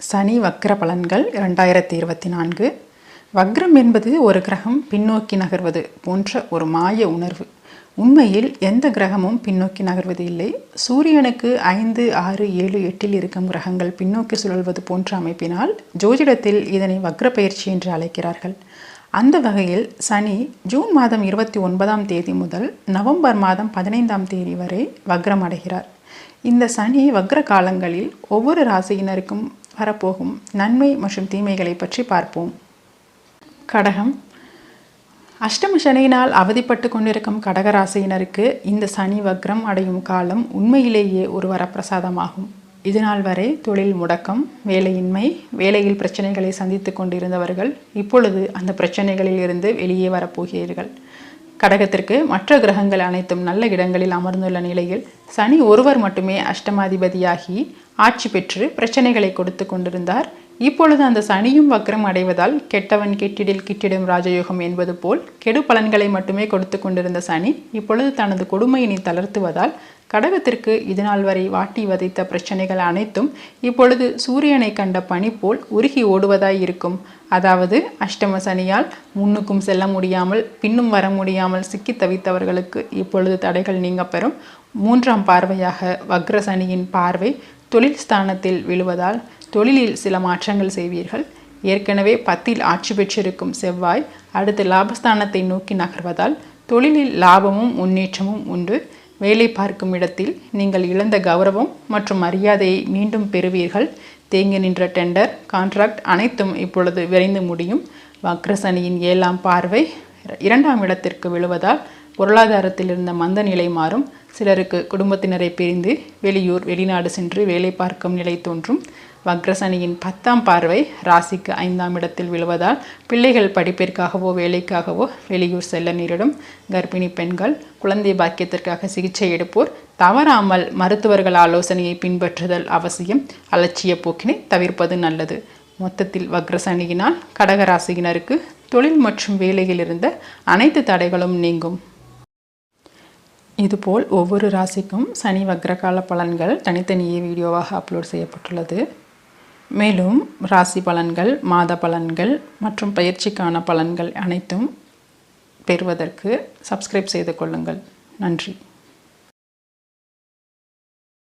சனி வக்ர பலன்கள் 2024. வக்ரம் என்பது ஒரு கிரகம் பின்னோக்கி நகர்வது போன்ற ஒரு மாய உணர்வு. உண்மையில் எந்த கிரகமும் பின்னோக்கி நகர்வது இல்லை. சூரியனுக்கு 5, 6, 7, 8 இருக்கும் கிரகங்கள் பின்னோக்கி சுழல்வது போன்ற அமைப்பினால் ஜோதிடத்தில் இதனை வக்ர பயிற்சி என்று அழைக்கிறார்கள். அந்த வகையில் சனி ஜூன் மாதம் 29ஆம் தேதி முதல் நவம்பர் மாதம் 15ஆம் தேதி வரை வக்ரம் அடைகிறார். இந்த சனி வக்ர காலங்களில் ஒவ்வொரு ராசியினருக்கும் வரப்போகும் நன்மை மற்றும் தீமைகளை பற்றி பார்ப்போம். கடகம். அஷ்டம சனியினால் அவதிப்பட்டு கொண்டிருக்கும் கடக ராசியினருக்கு இந்த சனி வக்ரம் அடையும் காலம் உண்மையிலேயே ஒரு வரப்பிரசாதமாகும். இதுநாள் வரை தொழில் முடக்கம், வேலையின்மை, வேலையில் பிரச்சனைகளை சந்தித்து கொண்டிருந்தவர்கள் இப்பொழுது அந்த பிரச்சனைகளில் இருந்து வெளியே வரப்போகிறீர்கள். கடகத்திற்கு மற்ற கிரகங்கள் அனைத்தும் நல்ல இடங்களில் அமர்ந்துள்ள நிலையில் சனி ஒருவர் மட்டுமே அஷ்டமாதிபதியாகி ஆட்சி பெற்று பிரச்சனைகளை கொடுத்து கொண்டிருந்தார். இப்பொழுது அந்த சனியும் வக்ரம் அடைவதால் கெட்டவன் கெட்டிடில் கிட்டிடும் ராஜயோகம் என்பது போல் கெடு பலன்களை மட்டுமே கொடுத்து கொண்டிருந்த சனி இப்பொழுது தனது கொடுமையினை தளர்த்துவதால் கடகத்திற்கு இதுநாள் வரை வாட்டி வதைத்த பிரச்சனைகள் அனைத்தும் இப்பொழுது சூரியனை கண்ட பனி போல் உருகி ஓடுவதாய் இருக்கும். அதாவது அஷ்டம சனியால் முன்னுக்கும் செல்ல முடியாமல் பின்னும் வர முடியாமல் சிக்கி தவித்தவர்களுக்கு இப்பொழுது தடைகள் நீங்க பெறும். 3ஆம் பார்வையாக வக்ர சனியின் பார்வை தொழில் ஸ்தானத்தில் விழுவதால் தொழிலில் சில மாற்றங்கள் செய்வீர்கள். ஏற்கனவே 10இல் ஆட்சி பெற்றிருக்கும் செவ்வாய் அடுத்து லாபஸ்தானத்தை நோக்கி நகர்வதால் தொழிலில் லாபமும் முன்னேற்றமும் உண்டு. வேலை பார்க்கும் இடத்தில் நீங்கள் இழந்த கௌரவம் மற்றும் மரியாதையை மீண்டும் பெறுவீர்கள். தேங்கி நின்ற டெண்டர், கான்ட்ராக்ட் அனைத்தும் இப்பொழுது விரைந்து முடியும். வக்ர சனியின் 7ஆம் பார்வை 2ஆம் இடத்திற்கு விழுவதால் பொருளாதாரத்தில் இருந்த மந்த நிலை மாறும். சிலருக்கு குடும்பத்தினரை பிரிந்து வெளியூர் வெளிநாடு சென்று வேலை பார்க்கும் நிலை தோன்றும். வக்ரசனியின் 10ஆம் பார்வை ராசிக்கு 5ஆம் இடத்தில் விழுவதால் பிள்ளைகள் படிப்பிற்காகவோ வேலைக்காகவோ வெளியூர் செல்ல நேரிடும். கர்ப்பிணி பெண்கள், குழந்தை பாக்கியத்திற்காக சிகிச்சை எடுப்போர் தவறாமல் மருத்துவர்கள் ஆலோசனையை பின்பற்றுதல் அவசியம். அலட்சிய போக்கினை தவிர்ப்பது நல்லது. மொத்தத்தில் வக்ரசனியினால் கடகராசியினருக்கு தொழில் மற்றும் வேலையில் இருந்த அனைத்து தடைகளும் நீங்கும். இதுபோல் ஒவ்வொரு ராசிக்கும் சனி வக்ரகால பலன்கள் தனித்தனியே வீடியோவாக அப்லோட் செய்யப்பட்டுள்ளது. மேலும் ராசி பலன்கள், மாத பலன்கள் மற்றும் பயிற்சிக்கான பலன்கள் அனைத்தும் பெறுவதற்கு சப்ஸ்கிரைப் செய்து கொள்ளுங்கள். நன்றி.